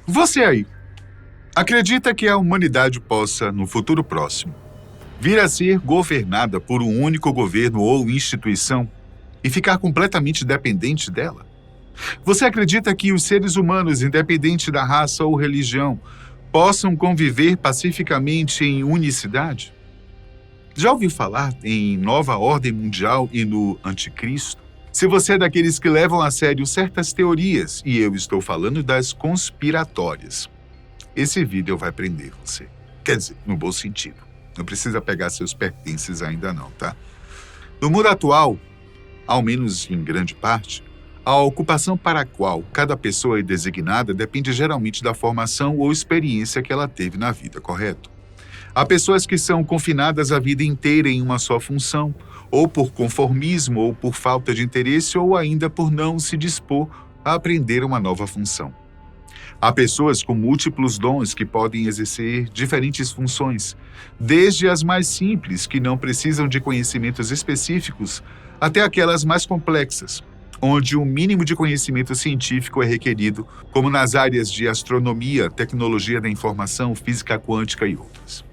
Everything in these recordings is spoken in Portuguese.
Você aí, acredita que a humanidade possa, no futuro próximo, vir a ser governada por um único governo ou instituição e ficar completamente dependente dela? Você acredita que os seres humanos, independente da raça ou religião, possam conviver pacificamente em unicidade? Já ouviu falar em nova ordem mundial e no anticristo? Se você é daqueles que levam a sério certas teorias, e eu estou falando das conspiratórias, esse vídeo vai prender você. Quer dizer, no bom sentido. Não precisa pegar seus pertences ainda não, tá? No mundo atual, ao menos em grande parte, a ocupação para a qual cada pessoa é designada depende geralmente da formação ou experiência que ela teve na vida, correto? Há pessoas que são confinadas a vida inteira em uma só função, ou por conformismo, ou por falta de interesse, ou ainda por não se dispor a aprender uma nova função. Há pessoas com múltiplos dons que podem exercer diferentes funções, desde as mais simples, que não precisam de conhecimentos específicos, até aquelas mais complexas, onde um mínimo de conhecimento científico é requerido, como nas áreas de astronomia, tecnologia da informação, física quântica e outras.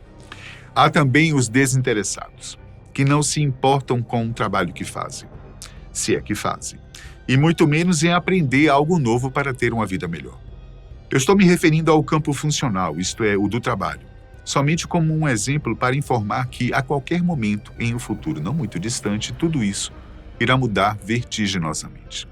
Há também os desinteressados, que não se importam com o trabalho que fazem, se é que fazem, e muito menos em aprender algo novo para ter uma vida melhor. Eu estou me referindo ao campo funcional, isto é, o do trabalho, somente como um exemplo para informar que, a qualquer momento, em um futuro não muito distante, tudo isso irá mudar vertiginosamente.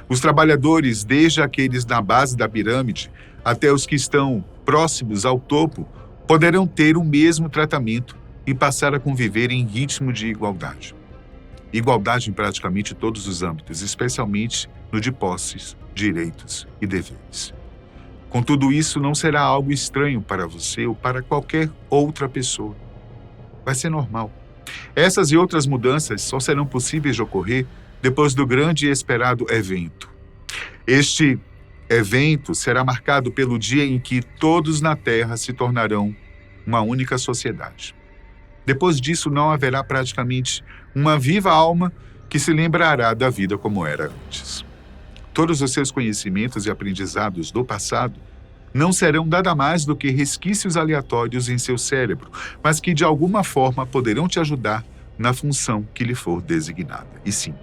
Os trabalhadores, desde aqueles na base da pirâmide até os que estão próximos ao topo, poderão ter o mesmo tratamento e passar a conviver em ritmo de igualdade. Igualdade em praticamente todos os âmbitos, especialmente no de posses, direitos e deveres. Com tudo isso, não será algo estranho para você ou para qualquer outra pessoa. Vai ser normal. Essas e outras mudanças só serão possíveis de ocorrer depois do grande e esperado evento. Este evento será marcado pelo dia em que todos na Terra se tornarão uma única sociedade. Depois disso, não haverá praticamente uma viva alma que se lembrará da vida como era antes. Todos os seus conhecimentos e aprendizados do passado não serão nada mais do que resquícios aleatórios em seu cérebro, mas que de alguma forma poderão te ajudar na função que lhe for designada. E sim,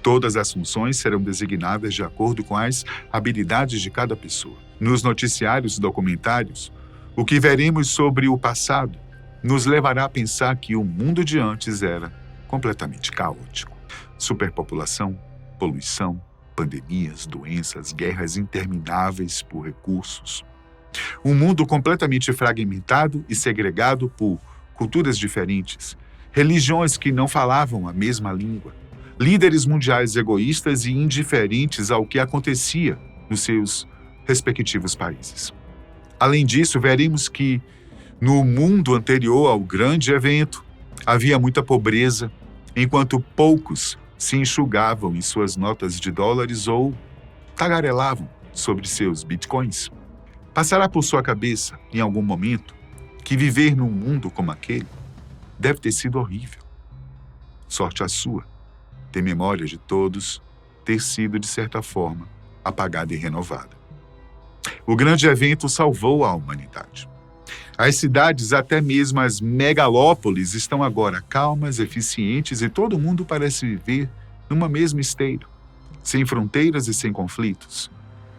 todas as funções serão designadas de acordo com as habilidades de cada pessoa. Nos noticiários e documentários, o que veremos sobre o passado nos levará a pensar que o mundo de antes era completamente caótico. Superpopulação, poluição, pandemias, doenças, guerras intermináveis por recursos. Um mundo completamente fragmentado e segregado por culturas diferentes, religiões que não falavam a mesma língua, líderes mundiais egoístas e indiferentes ao que acontecia nos seus respectivos países. Além disso, veremos que, no mundo anterior ao grande evento, havia muita pobreza, enquanto poucos se enxugavam em suas notas de dólares ou tagarelavam sobre seus bitcoins. Passará por sua cabeça, em algum momento, que viver num mundo como aquele deve ter sido horrível. Sorte a sua, ter memória de todos ter sido, de certa forma, apagada e renovada. O grande evento salvou a humanidade. As cidades, até mesmo as megalópolis, estão agora calmas, eficientes e todo mundo parece viver numa mesma esteira, sem fronteiras e sem conflitos.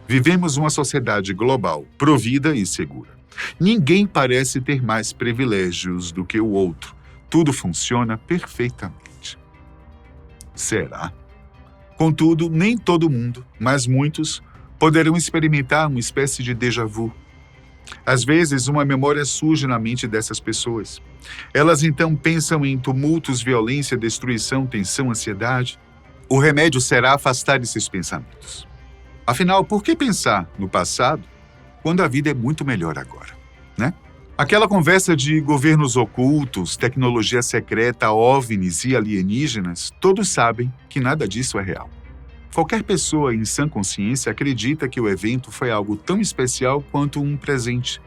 Vivemos uma sociedade global, provida e segura. Ninguém parece ter mais privilégios do que o outro. Tudo funciona perfeitamente. Será? Contudo, nem todo mundo, mas muitos, poderão experimentar uma espécie de déjà vu. Às vezes, uma memória surge na mente dessas pessoas. Elas então pensam em tumultos, violência, destruição, tensão, ansiedade. O remédio será afastar esses pensamentos. Afinal, por que pensar no passado quando a vida é muito melhor agora, né? Aquela conversa de governos ocultos, tecnologia secreta, OVNIs e alienígenas, todos sabem que nada disso é real. Qualquer pessoa em sã consciência acredita que o evento foi algo tão especial quanto um presente.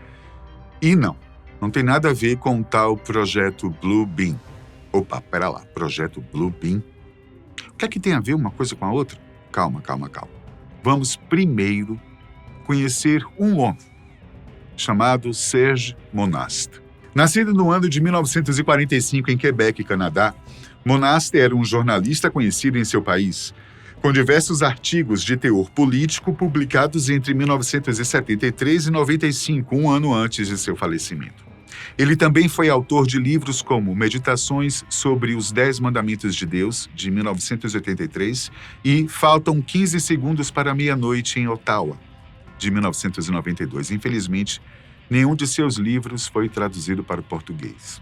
E não tem nada a ver com o tal projeto Blue Beam. Opa, pera lá, projeto Blue Beam? O que é que tem a ver uma coisa com a outra? Calma. Vamos primeiro conhecer um homem chamado Serge Monast. Nascido no ano de 1945 em Quebec, Canadá, Monast era um jornalista conhecido em seu país, com diversos artigos de teor político publicados entre 1973 e 95, um ano antes de seu falecimento. Ele também foi autor de livros como Meditações sobre os 10 Mandamentos de Deus, de 1983, e Faltam 15 Segundos para Meia-Noite em Ottawa, de 1992. Infelizmente, nenhum de seus livros foi traduzido para o português.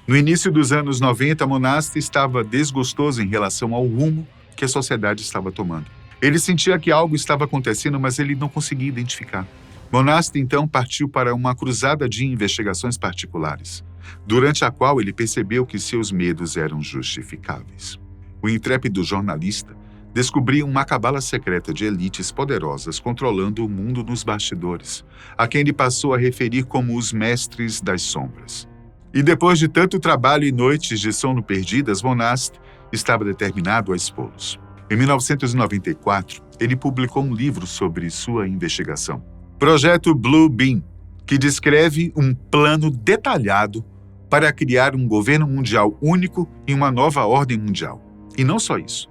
No início dos anos 90, Monast estava desgostoso em relação ao rumo que a sociedade estava tomando. Ele sentia que algo estava acontecendo, mas ele não conseguia identificar. Monast, então, partiu para uma cruzada de investigações particulares, durante a qual ele percebeu que seus medos eram justificáveis. O intrépido jornalista descobriu uma cabala secreta de elites poderosas controlando o mundo nos bastidores, a quem ele passou a referir como os mestres das sombras. E depois de tanto trabalho e noites de sono perdidas, Monast estava determinado a expô-los. Em 1994, ele publicou um livro sobre sua investigação, Projeto Blue Beam, que descreve um plano detalhado para criar um governo mundial único e uma nova ordem mundial. E não só isso.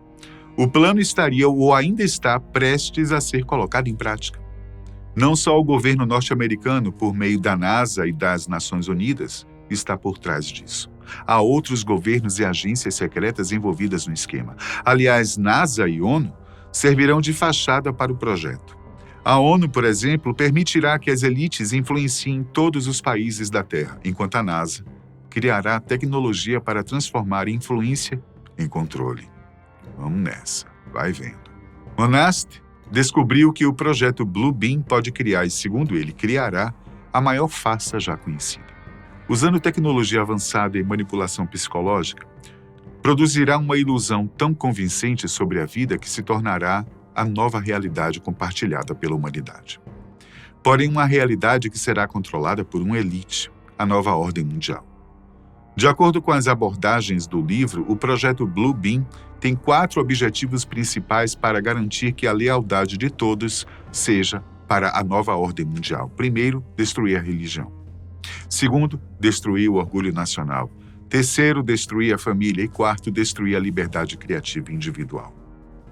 O plano estaria ou ainda está prestes a ser colocado em prática. Não só o governo norte-americano, por meio da NASA e das Nações Unidas, está por trás disso. Há outros governos e agências secretas envolvidas no esquema. Aliás, NASA e ONU servirão de fachada para o projeto. A ONU, por exemplo, permitirá que as elites influenciem todos os países da Terra, enquanto a NASA criará tecnologia para transformar influência em controle. Vamos nessa, vai vendo. Monast descobriu que o projeto Blue Beam pode criar, e segundo ele, criará a maior farsa já conhecida. Usando tecnologia avançada e manipulação psicológica, produzirá uma ilusão tão convincente sobre a vida que se tornará a nova realidade compartilhada pela humanidade. Porém, uma realidade que será controlada por uma elite, a nova ordem mundial. De acordo com as abordagens do livro, o projeto Blue Beam tem 4 objetivos principais para garantir que a lealdade de todos seja para a nova ordem mundial. Primeiro, destruir a religião. Segundo, destruir o orgulho nacional. Terceiro, destruir a família. E quarto, destruir a liberdade criativa individual.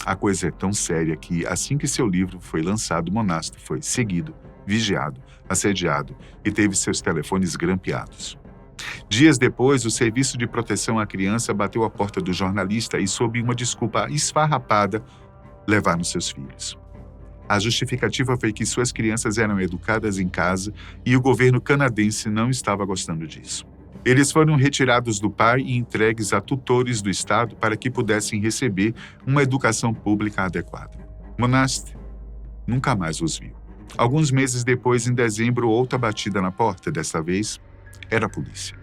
A coisa é tão séria que, assim que seu livro foi lançado, Monast foi seguido, vigiado, assediado e teve seus telefones grampeados. Dias depois, o Serviço de Proteção à Criança bateu à porta do jornalista e, sob uma desculpa esfarrapada, levaram seus filhos. A justificativa foi que suas crianças eram educadas em casa e o governo canadense não estava gostando disso. Eles foram retirados do pai e entregues a tutores do Estado para que pudessem receber uma educação pública adequada. Monast nunca mais os viu. Alguns meses depois, em dezembro, outra batida na porta, dessa vez era a polícia.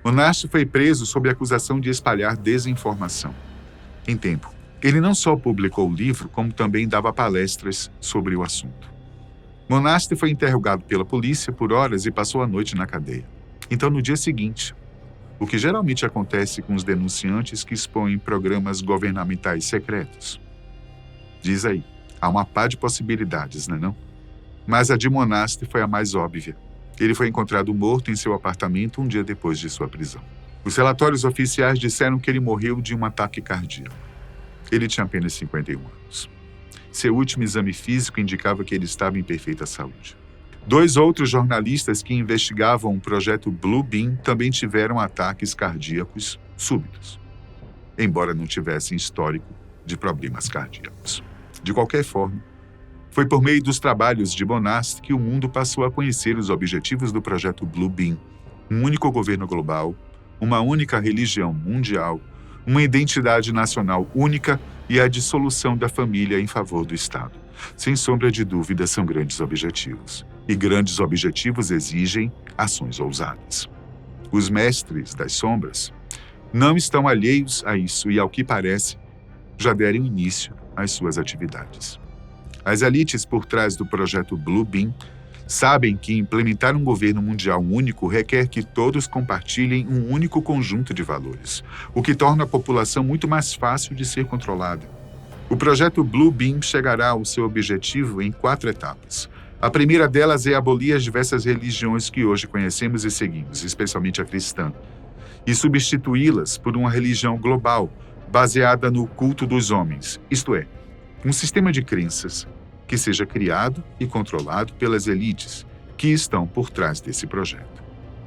Monast foi preso sob acusação de espalhar desinformação. Em tempo, ele não só publicou o livro, como também dava palestras sobre o assunto. Monast foi interrogado pela polícia por horas e passou a noite na cadeia. Então, no dia seguinte, o que geralmente acontece com os denunciantes que expõem programas governamentais secretos. Diz aí, há uma pá de possibilidades, não é não? Mas a de Monast foi a mais óbvia. Ele foi encontrado morto em seu apartamento um dia depois de sua prisão. Os relatórios oficiais disseram que ele morreu de um ataque cardíaco. Ele tinha apenas 51 anos. Seu último exame físico indicava que ele estava em perfeita saúde. 2 outros jornalistas que investigavam o projeto Blue Beam também tiveram ataques cardíacos súbitos, embora não tivessem histórico de problemas cardíacos. De qualquer forma, foi por meio dos trabalhos de Monast que o mundo passou a conhecer os objetivos do projeto Blue Beam, um único governo global, uma única religião mundial, uma identidade nacional única e a dissolução da família em favor do Estado. Sem sombra de dúvida, são grandes objetivos. E grandes objetivos exigem ações ousadas. Os mestres das sombras não estão alheios a isso e, ao que parece, já deram início às suas atividades. As elites por trás do projeto Blue Beam sabem que implementar um governo mundial único requer que todos compartilhem um único conjunto de valores, o que torna a população muito mais fácil de ser controlada. O projeto Blue Beam chegará ao seu objetivo em 4 etapas. A primeira delas é abolir as diversas religiões que hoje conhecemos e seguimos, especialmente a cristã, e substituí-las por uma religião global, baseada no culto dos homens, isto é, um sistema de crenças que seja criado e controlado pelas elites que estão por trás desse projeto.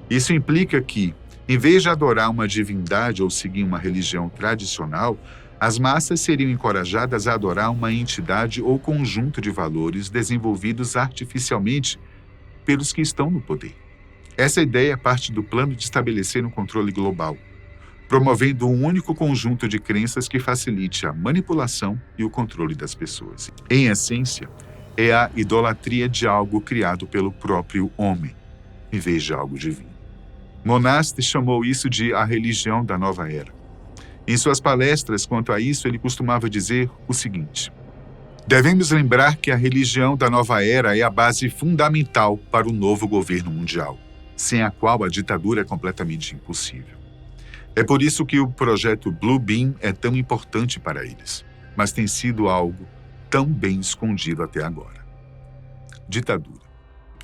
Isso implica que, em vez de adorar uma divindade ou seguir uma religião tradicional, as massas seriam encorajadas a adorar uma entidade ou conjunto de valores desenvolvidos artificialmente pelos que estão no poder. Essa ideia parte do plano de estabelecer um controle global, promovendo um único conjunto de crenças que facilite a manipulação e o controle das pessoas. Em essência, é a idolatria de algo criado pelo próprio homem, em vez de algo divino. Monaste chamou isso de a religião da nova era. Em suas palestras quanto a isso, ele costumava dizer o seguinte: devemos lembrar que a religião da nova era é a base fundamental para o novo governo mundial, sem a qual a ditadura é completamente impossível. É por isso que o projeto Blue Beam é tão importante para eles, mas tem sido algo tão bem escondido até agora. Ditadura.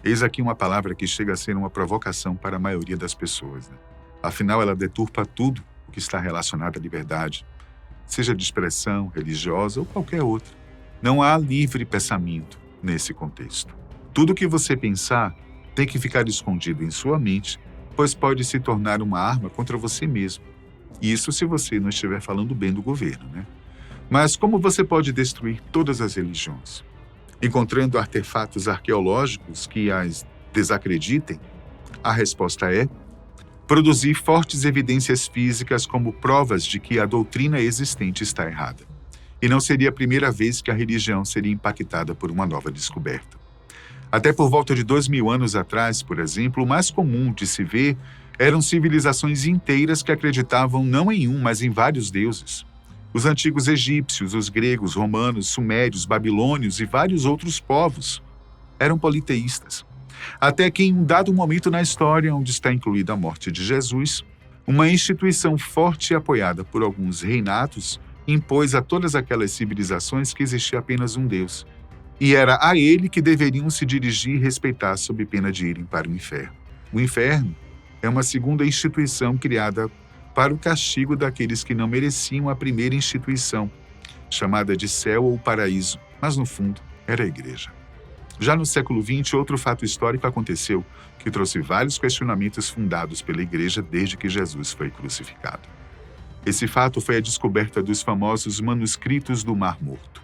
Eis aqui uma palavra que chega a ser uma provocação para a maioria das pessoas, né? Afinal, ela deturpa tudo o que está relacionado à liberdade, seja de expressão, religiosa ou qualquer outra. Não há livre pensamento nesse contexto. Tudo que você pensar tem que ficar escondido em sua mente, pois pode se tornar uma arma contra você mesmo. Isso se você não estiver falando bem do governo, né? Mas como você pode destruir todas as religiões? Encontrando artefatos arqueológicos que as desacreditem? A resposta é produzir fortes evidências físicas como provas de que a doutrina existente está errada. E não seria a primeira vez que a religião seria impactada por uma nova descoberta. Até por volta de 2000 anos atrás, por exemplo, o mais comum de se ver eram civilizações inteiras que acreditavam não em um, mas em vários deuses. Os antigos egípcios, os gregos, romanos, sumérios, babilônios e vários outros povos eram politeístas. Até que em um dado momento na história, onde está incluída a morte de Jesus, uma instituição forte e apoiada por alguns reinados impôs a todas aquelas civilizações que existia apenas um Deus, e era a ele que deveriam se dirigir e respeitar sob pena de irem para o inferno. O inferno é uma segunda instituição criada para o castigo daqueles que não mereciam a primeira instituição, chamada de céu ou paraíso, mas no fundo era a igreja. Já no século XX, outro fato histórico aconteceu que trouxe vários questionamentos fundados pela igreja desde que Jesus foi crucificado. Esse fato foi a descoberta dos famosos manuscritos do Mar Morto.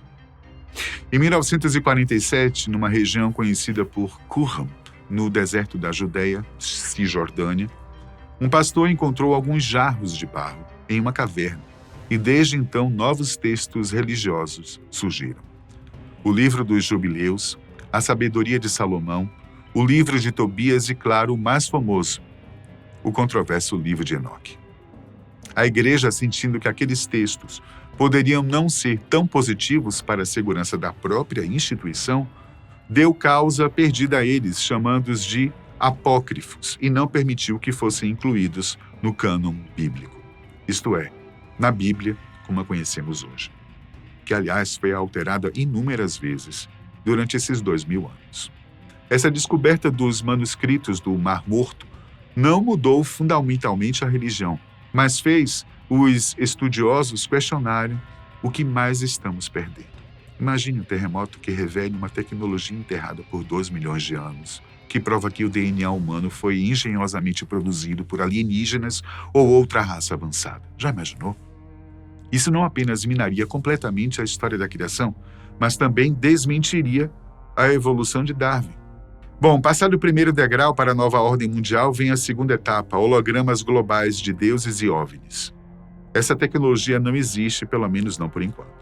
Em 1947, numa região conhecida por Qumran, no deserto da Judéia, Cisjordânia, um pastor encontrou alguns jarros de barro em uma caverna, e desde então novos textos religiosos surgiram. O livro dos Jubileus, a Sabedoria de Salomão, o livro de Tobias e, claro, o mais famoso, o controverso livro de Enoque. A igreja, sentindo que aqueles textos poderiam não ser tão positivos para a segurança da própria instituição, deu causa perdida a eles, chamando-os de apócrifos, e não permitiu que fossem incluídos no cânon bíblico, isto é, na Bíblia como a conhecemos hoje, que, aliás, foi alterada inúmeras vezes durante esses 2000 anos. Essa descoberta dos manuscritos do Mar Morto não mudou fundamentalmente a religião, mas fez os estudiosos questionarem o que mais estamos perdendo. Imagine um terremoto que revele uma tecnologia enterrada por 2 milhões de anos, que prova que o DNA humano foi engenhosamente produzido por alienígenas ou outra raça avançada. Já imaginou? Isso não apenas minaria completamente a história da criação, mas também desmentiria a evolução de Darwin. Bom, passado o primeiro degrau para a nova ordem mundial, vem a segunda etapa, hologramas globais de deuses e OVNIs. Essa tecnologia não existe, pelo menos não por enquanto.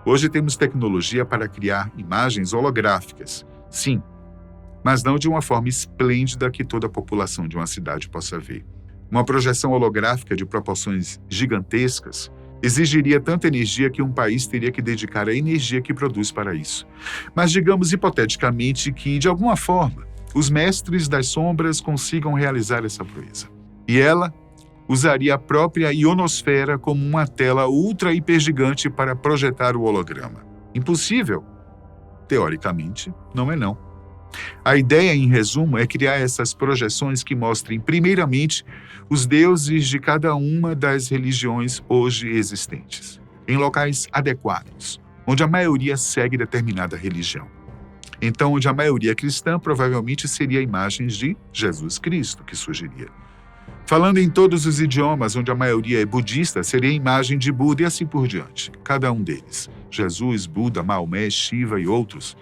Hoje temos tecnologia para criar imagens holográficas, sim, mas não de uma forma esplêndida que toda a população de uma cidade possa ver. Uma projeção holográfica de proporções gigantescas exigiria tanta energia que um país teria que dedicar a energia que produz para isso. Mas digamos hipoteticamente que, de alguma forma, os mestres das sombras consigam realizar essa proeza. E ela usaria a própria ionosfera como uma tela ultra-hipergigante para projetar o holograma. Impossível? Teoricamente, não é não. A ideia, em resumo, é criar essas projeções que mostrem, primeiramente, os deuses de cada uma das religiões hoje existentes, em locais adequados, onde a maioria segue determinada religião. Então, onde a maioria é cristã, provavelmente seria imagens de Jesus Cristo que surgiria. Falando em todos os idiomas, onde a maioria é budista, seria a imagem de Buda e assim por diante, cada um deles. Jesus, Buda, Maomé, Shiva e outros.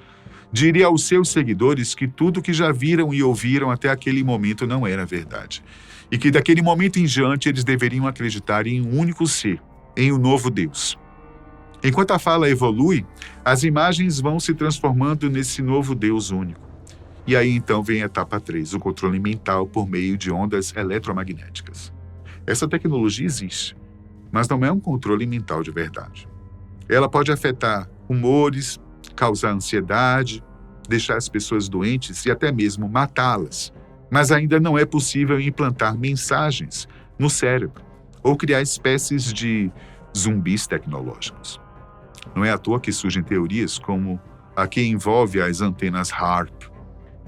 Diria aos seus seguidores que tudo que já viram e ouviram até aquele momento não era verdade. E que daquele momento em diante eles deveriam acreditar em um único ser, em um novo Deus. Enquanto a fala evolui, as imagens vão se transformando nesse novo Deus único. E aí então vem a etapa 3, o controle mental por meio de ondas eletromagnéticas. Essa tecnologia existe, mas não é um controle mental de verdade. Ela pode afetar humores, causar ansiedade, deixar as pessoas doentes e até mesmo matá-las. Mas ainda não é possível implantar mensagens no cérebro ou criar espécies de zumbis tecnológicos. Não é à toa que surgem teorias como a que envolve as antenas HAARP.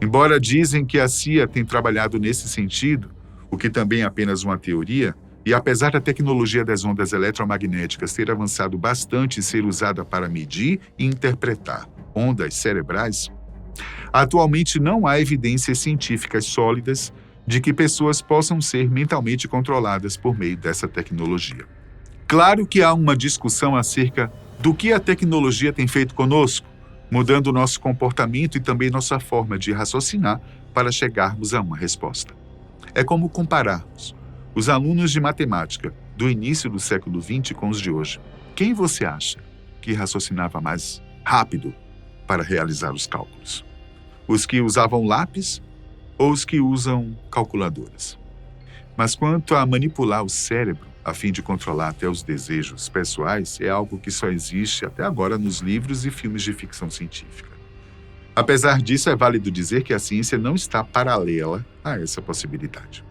Embora dizem que a CIA tem trabalhado nesse sentido, o que também é apenas uma teoria, e apesar da tecnologia das ondas eletromagnéticas ter avançado bastante e ser usada para medir e interpretar ondas cerebrais, atualmente não há evidências científicas sólidas de que pessoas possam ser mentalmente controladas por meio dessa tecnologia. Claro que há uma discussão acerca do que a tecnologia tem feito conosco, mudando nosso comportamento e também nossa forma de raciocinar para chegarmos a uma resposta. É como compararmos os alunos de matemática do início do século XX com os de hoje. Quem você acha que raciocinava mais rápido para realizar os cálculos? Os que usavam lápis ou os que usam calculadoras? Mas quanto a manipular o cérebro a fim de controlar até os desejos pessoais, é algo que só existe até agora nos livros e filmes de ficção científica. Apesar disso, é válido dizer que a ciência não está paralela a essa possibilidade.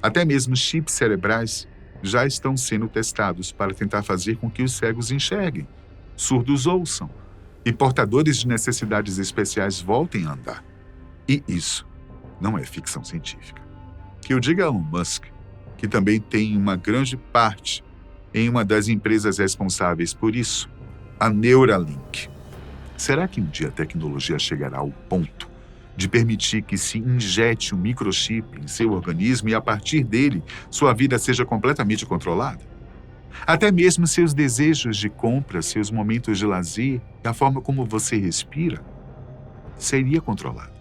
Até mesmo chips cerebrais já estão sendo testados para tentar fazer com que os cegos enxerguem, surdos ouçam e portadores de necessidades especiais voltem a andar. E isso não é ficção científica. Que eu diga a Elon Musk, que também tem uma grande parte em uma das empresas responsáveis por isso, a Neuralink. Será que um dia a tecnologia chegará ao ponto de permitir que se injete um microchip em seu organismo e, a partir dele, sua vida seja completamente controlada? Até mesmo seus desejos de compra, seus momentos de lazer e a forma como você respira seria controlado.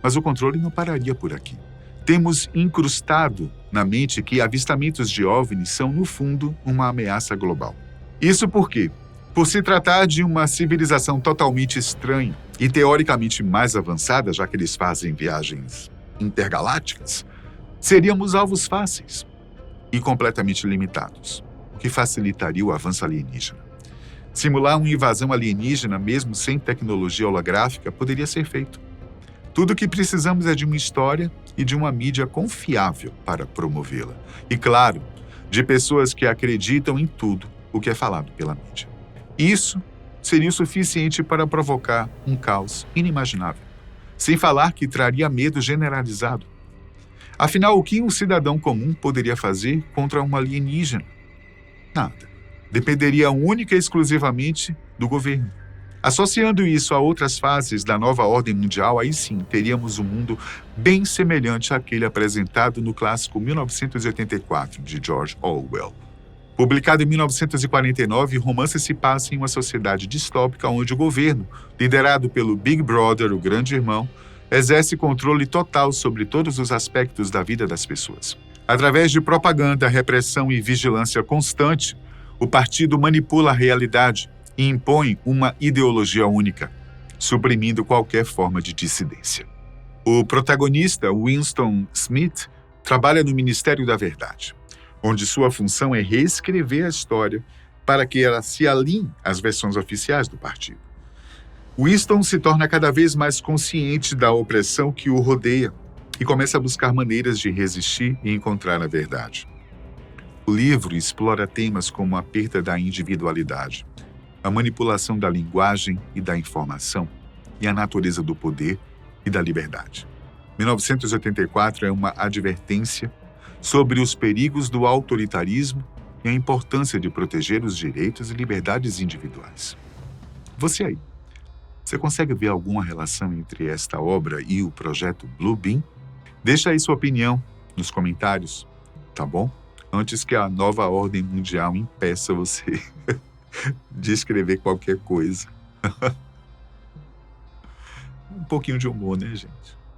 Mas o controle não pararia por aqui. Temos incrustado na mente que avistamentos de OVNIs são, no fundo, uma ameaça global. Isso por quê? Por se tratar de uma civilização totalmente estranha e teoricamente mais avançada, já que eles fazem viagens intergalácticas, seríamos alvos fáceis e completamente limitados, o que facilitaria o avanço alienígena. Simular uma invasão alienígena, mesmo sem tecnologia holográfica, poderia ser feito. Tudo o que precisamos é de uma história e de uma mídia confiável para promovê-la. E, claro, de pessoas que acreditam em tudo o que é falado pela mídia. Isso seria o suficiente para provocar um caos inimaginável, sem falar que traria medo generalizado. Afinal, o que um cidadão comum poderia fazer contra um alienígena? Nada. Dependeria única e exclusivamente do governo. Associando isso a outras fases da nova ordem mundial, aí sim teríamos um mundo bem semelhante àquele apresentado no clássico 1984, de George Orwell. Publicado em 1949, o romance se passa em uma sociedade distópica onde o governo, liderado pelo Big Brother, o Grande Irmão, exerce controle total sobre todos os aspectos da vida das pessoas. Através de propaganda, repressão e vigilância constante, o partido manipula a realidade e impõe uma ideologia única, suprimindo qualquer forma de dissidência. O protagonista, Winston Smith, trabalha no Ministério da Verdade, onde sua função é reescrever a história para que ela se alinhe às versões oficiais do partido. Winston se torna cada vez mais consciente da opressão que o rodeia e começa a buscar maneiras de resistir e encontrar a verdade. O livro explora temas como a perda da individualidade, a manipulação da linguagem e da informação e a natureza do poder e da liberdade. 1984 é uma advertência sobre os perigos do autoritarismo e a importância de proteger os direitos e liberdades individuais. Você aí, você consegue ver alguma relação entre esta obra e o projeto Blue Beam? Deixa aí sua opinião nos comentários, tá bom? Antes que a nova ordem mundial impeça você de escrever qualquer coisa. Um pouquinho de humor, né, gente?